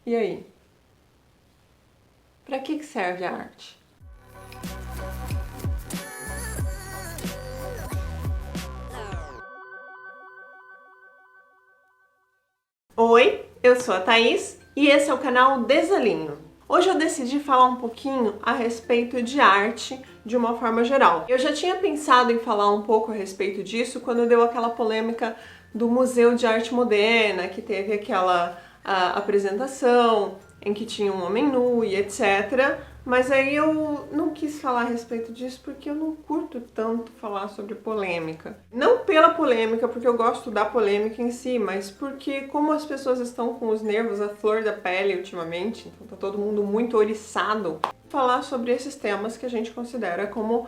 E aí? Para que serve a arte? Oi, eu sou a Thaís e esse é o canal Desalinho. Hoje eu decidi falar um pouquinho a respeito de arte de uma forma geral. Eu já tinha pensado em falar um pouco a respeito disso quando deu aquela polêmica do Museu de Arte Moderna, que teve aquela apresentação em que tinha um homem nu e etc. Mas aí eu não quis falar a respeito disso porque eu não curto tanto falar sobre polêmica. Não pela polêmica, porque eu gosto da polêmica em si, mas porque como as pessoas estão com os nervos à flor da pele ultimamente, então tá todo mundo muito oriçado, falar sobre esses temas que a gente considera como,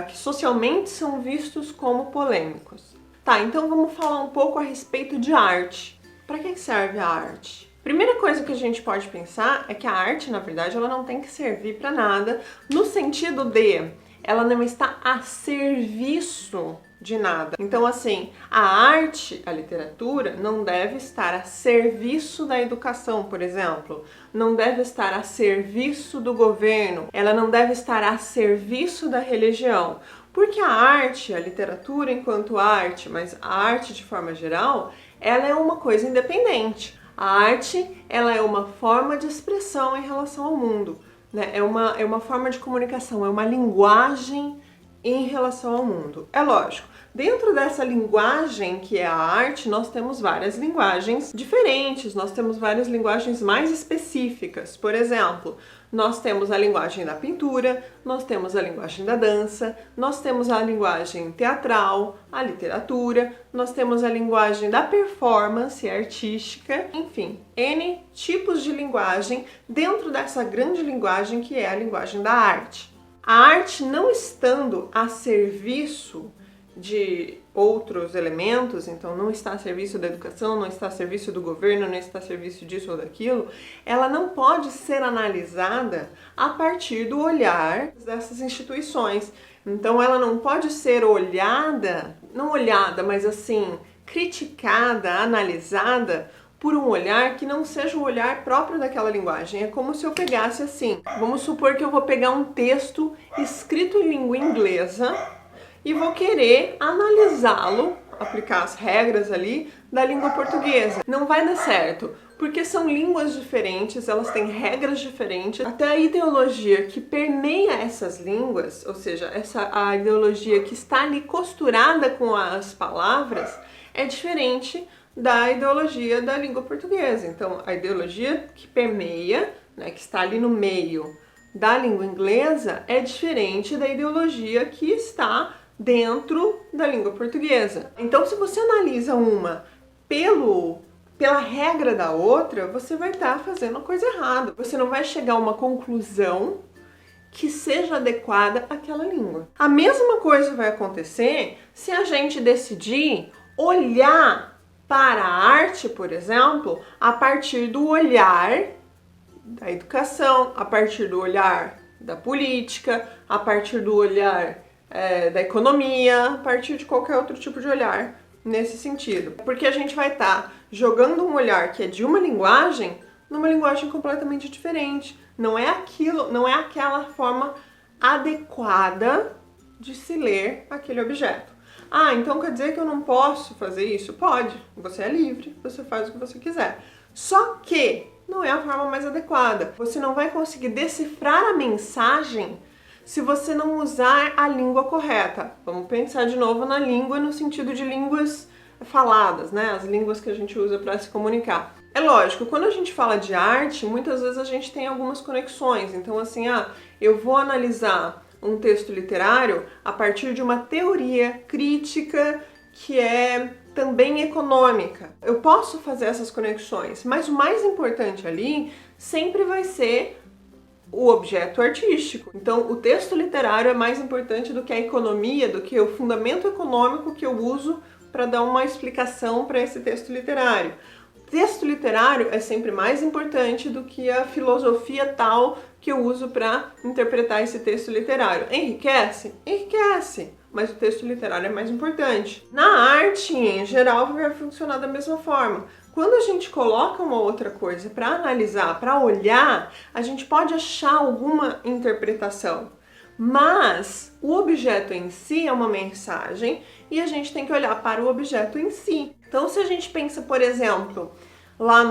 que socialmente são vistos como polêmicos. Tá, então vamos falar um pouco a respeito de arte. Para que serve a arte? Primeira coisa que a gente pode pensar é que a arte, na verdade, ela não tem que servir para nada, no sentido de ela não está a serviço de nada. Então, assim, a arte, a literatura, não deve estar a serviço da educação, por exemplo. Não deve estar a serviço do governo. Ela não deve estar a serviço da religião. Porque a arte, a literatura enquanto arte, mas a arte de forma geral, ela é uma coisa independente. A arte, ela é uma forma de expressão em relação ao mundo, né? É uma forma de comunicação, é uma linguagem em relação ao mundo. É lógico, dentro dessa linguagem que é a arte, nós temos várias linguagens diferentes, nós temos várias linguagens mais específicas. Por exemplo, nós temos a linguagem da pintura, nós temos a linguagem da dança, nós temos a linguagem teatral, a literatura, nós temos a linguagem da performance artística, enfim, N tipos de linguagem dentro dessa grande linguagem que é a linguagem da arte. A arte não estando a serviço de outros elementos, então não está a serviço da educação, não está a serviço do governo, não está a serviço disso ou daquilo, ela não pode ser analisada a partir do olhar dessas instituições. Então ela não pode ser olhada, não olhada, mas assim, criticada, analisada por um olhar que não seja o olhar próprio daquela linguagem. É como se eu pegasse assim, vamos supor que eu vou pegar um texto escrito em língua inglesa e vou querer analisá-lo, aplicar as regras ali da língua portuguesa. Não vai dar certo, porque são línguas diferentes, elas têm regras diferentes. Até a ideologia que permeia essas línguas, ou seja, a ideologia que está ali costurada com as palavras, é diferente da ideologia da língua portuguesa. Então, a ideologia que permeia, né, que está ali no meio da língua inglesa, é diferente da ideologia que está dentro da língua portuguesa. Então, se você analisa uma pela regra da outra, você vai estar fazendo a coisa errada. Você não vai chegar a uma conclusão que seja adequada àquela língua. A mesma coisa vai acontecer se a gente decidir olhar para a arte, por exemplo, a partir do olhar da educação, a partir do olhar da política, a partir do olhar da economia, a partir de qualquer outro tipo de olhar nesse sentido. Porque a gente vai estar jogando um olhar que é de uma linguagem numa linguagem completamente diferente. Não é aquilo, não é aquela forma adequada de se ler aquele objeto. Ah, então quer dizer que eu não posso fazer isso? Pode, você é livre, você faz o que você quiser. Só que não é a forma mais adequada. Você não vai conseguir decifrar a mensagem se você não usar a língua correta. Vamos pensar de novo na língua no sentido de línguas faladas, né? As línguas que a gente usa para se comunicar. É lógico, quando a gente fala de arte, muitas vezes a gente tem algumas conexões. Então, assim, eu vou analisar um texto literário a partir de uma teoria crítica que é também econômica. Eu posso fazer essas conexões, mas o mais importante ali sempre vai ser o objeto artístico. Então, o texto literário é mais importante do que a economia, do que o fundamento econômico que eu uso para dar uma explicação para esse texto literário. Texto literário é sempre mais importante do que a filosofia tal que eu uso para interpretar esse texto literário. Enriquece? Enriquece, mas o texto literário é mais importante. Na arte, em geral, vai funcionar da mesma forma. quando a gente coloca uma outra coisa para analisar, para olhar, a gente pode achar alguma interpretação. Mas o objeto em si é uma mensagem e a gente tem que olhar para o objeto em si. Então, se a gente pensa, por exemplo, lá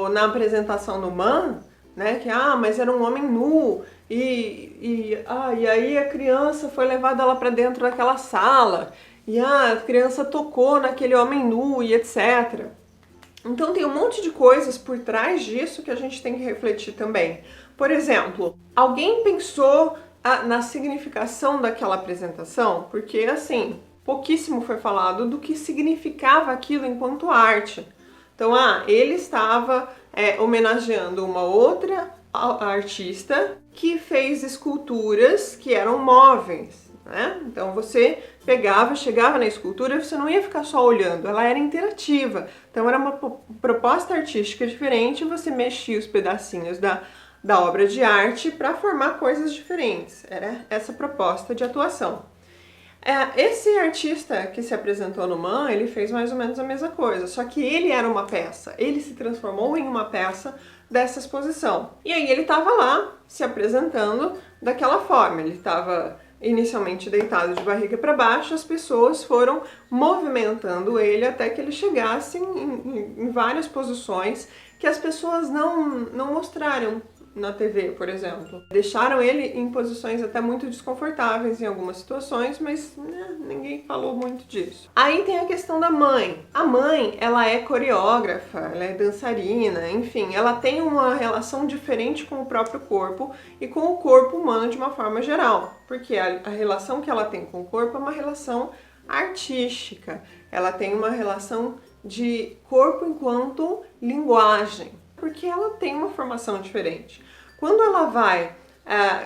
na apresentação do Man, né, que mas era um homem nu e aí a criança foi levada lá para dentro daquela sala e a criança tocou naquele homem nu e etc. Então tem um monte de coisas por trás disso que a gente tem que refletir também. Por exemplo, alguém pensou na significação daquela apresentação? Porque assim, pouquíssimo foi falado do que significava aquilo enquanto arte. Então, ele estava homenageando uma outra artista que fez esculturas que eram móveis, né? Então você chegava na escultura, você não ia ficar só olhando, ela era interativa. Então era uma proposta artística diferente, você mexia os pedacinhos da obra de arte para formar coisas diferentes. Era essa proposta de atuação. Esse artista que se apresentou no Man, ele fez mais ou menos a mesma coisa, só que ele era uma peça, ele se transformou em uma peça dessa exposição. E aí ele estava lá se apresentando daquela forma, ele estava inicialmente deitado de barriga para baixo, as pessoas foram movimentando ele até que ele chegasse em várias posições que as pessoas não mostraram na TV, por exemplo. Deixaram ele em posições até muito desconfortáveis em algumas situações, mas ninguém falou muito disso. Aí tem a questão da mãe. A mãe, ela é coreógrafa, ela é dançarina, enfim, ela tem uma relação diferente com o próprio corpo e com o corpo humano de uma forma geral, porque a relação que ela tem com o corpo é uma relação artística, ela tem uma relação de corpo enquanto linguagem, porque ela tem uma formação diferente. Quando ela vai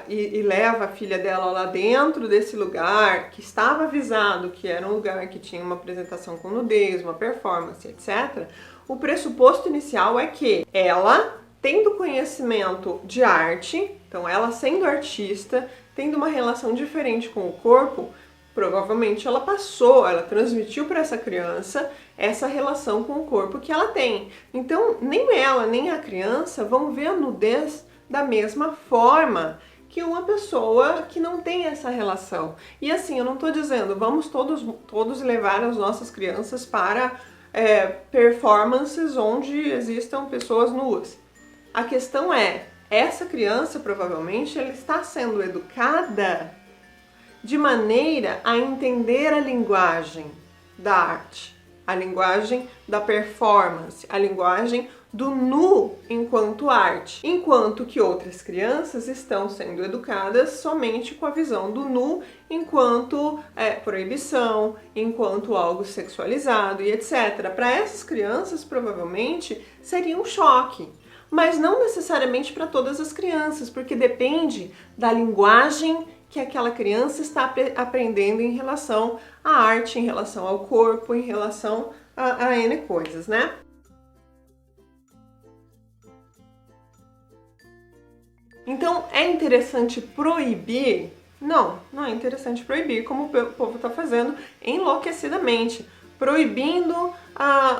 e leva a filha dela lá dentro desse lugar, que estava avisado que era um lugar que tinha uma apresentação com nudez, uma performance, etc., o pressuposto inicial é que ela, tendo conhecimento de arte, então ela sendo artista, tendo uma relação diferente com o corpo, provavelmente ela transmitiu para essa criança essa relação com o corpo que ela tem. Então, nem ela, nem a criança vão ver a nudez da mesma forma que uma pessoa que não tem essa relação. E assim, eu não estou dizendo, vamos todos levar as nossas crianças para performances onde existam pessoas nuas. A questão é, essa criança provavelmente ela está sendo educada de maneira a entender a linguagem da arte, a linguagem da performance, a linguagem do nu enquanto arte, enquanto que outras crianças estão sendo educadas somente com a visão do nu enquanto proibição, enquanto algo sexualizado e etc. Para essas crianças, provavelmente, seria um choque. Mas não necessariamente para todas as crianças, porque depende da linguagem que aquela criança está aprendendo em relação à arte, em relação ao corpo, em relação a N coisas, né? Então, é interessante proibir? Não é interessante proibir, como o povo está fazendo enlouquecidamente. Proibindo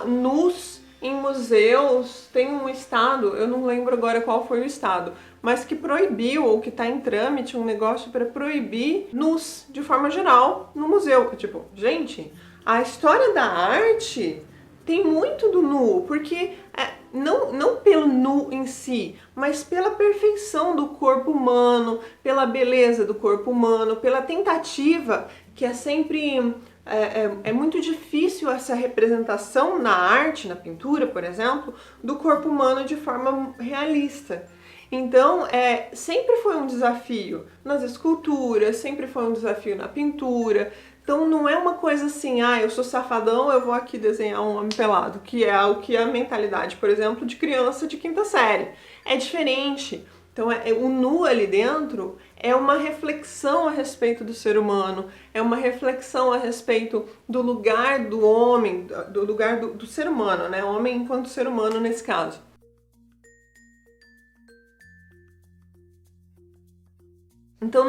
nus em museus. Tem um estado, eu não lembro agora qual foi o estado, mas que proibiu, ou que está em trâmite, um negócio para proibir nus de forma geral no museu. Tipo, gente, a história da arte tem muito do nu, porque não pelo nu em si, mas pela perfeição do corpo humano, pela beleza do corpo humano, pela tentativa, que é sempre... É muito difícil essa representação na arte, na pintura, por exemplo, do corpo humano de forma realista. Então, sempre foi um desafio nas esculturas, sempre foi um desafio na pintura. Então, não é uma coisa assim, eu sou safadão, eu vou aqui desenhar um homem pelado, que é o que é a mentalidade, por exemplo, de criança de quinta série. É diferente. Então, o nu ali dentro é uma reflexão a respeito do ser humano, é uma reflexão a respeito do lugar do homem, do lugar do ser humano, né? O homem enquanto ser humano nesse caso. Então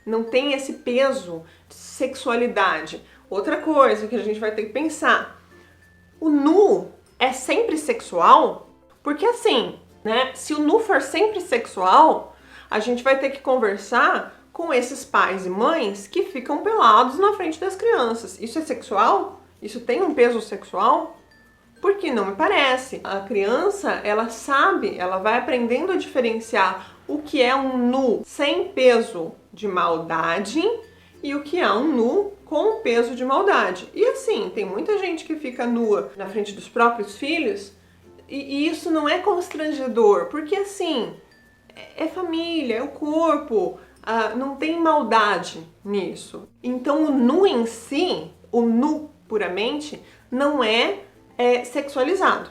não tem esse peso de sexualidade. Outra coisa que a gente vai ter que pensar, o nu é sempre sexual? Porque assim, né, se o nu for sempre sexual, a gente vai ter que conversar com esses pais e mães que ficam pelados na frente das crianças. Isso é sexual? Isso tem um peso sexual? Porque não me parece. A criança, ela sabe, ela vai aprendendo a diferenciar o que é um nu sem peso de maldade e o que é um nu com peso de maldade. E assim, tem muita gente que fica nua na frente dos próprios filhos e isso não é constrangedor, porque assim, é família, é o corpo, não tem maldade nisso. Então o nu em si, o nu puramente, não é sexualizado.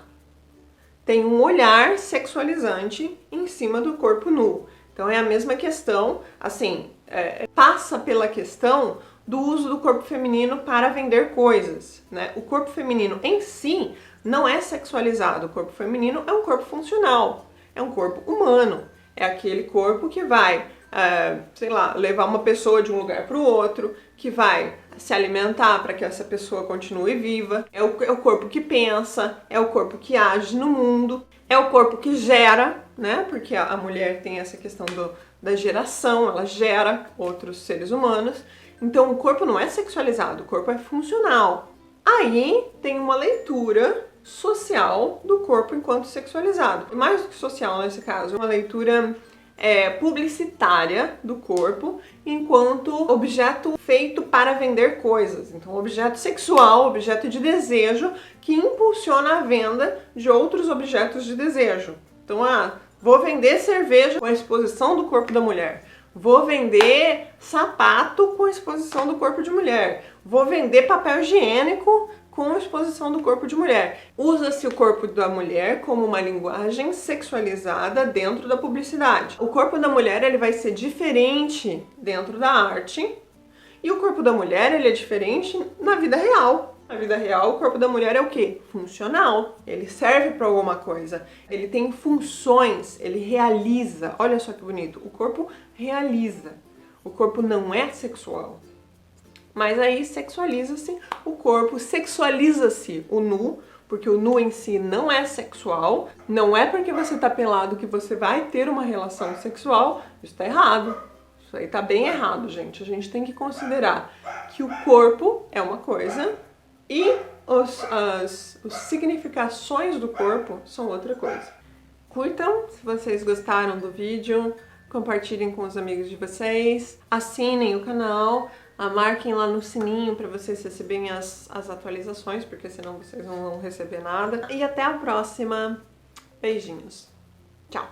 Tem um olhar sexualizante em cima do corpo nu. Então é a mesma questão, assim, passa pela questão do uso do corpo feminino para vender coisas, né? O corpo feminino em si não é sexualizado. O corpo feminino é um corpo funcional, é um corpo humano. É aquele corpo que vai, sei lá, levar uma pessoa de um lugar para o outro, que vai se alimentar para que essa pessoa continue viva. É o corpo que pensa, é o corpo que age no mundo, é o corpo que gera, né? Porque a mulher tem essa questão da geração, ela gera outros seres humanos. Então o corpo não é sexualizado, o corpo é funcional. Aí tem uma leitura social do corpo enquanto sexualizado. Mais do que social nesse caso, uma leitura publicitária do corpo enquanto objeto feito para vender coisas. Então, objeto sexual, objeto de desejo que impulsiona a venda de outros objetos de desejo. Então, vou vender cerveja com a exposição do corpo da mulher. Vou vender sapato com a exposição do corpo de mulher. Vou vender papel higiênico com a exposição do corpo de mulher. Usa-se o corpo da mulher como uma linguagem sexualizada dentro da publicidade. O corpo da mulher ele vai ser diferente dentro da arte e o corpo da mulher ele é diferente na vida real. Na vida real, o corpo da mulher é o quê? Funcional. Ele serve para alguma coisa. Ele tem funções, ele realiza. Olha só que bonito. O corpo realiza. O corpo não é sexual. Mas aí sexualiza-se o corpo, sexualiza-se o nu, porque o nu em si não é sexual, não é porque você tá pelado que você vai ter uma relação sexual, isso tá errado. Isso aí tá bem errado, gente. A gente tem que considerar que o corpo é uma coisa e as significações do corpo são outra coisa. Curtam se vocês gostaram do vídeo, compartilhem com os amigos de vocês, assinem o canal, marquem lá no sininho para vocês receberem as atualizações, porque senão vocês não vão receber nada. E até a próxima. Beijinhos. Tchau.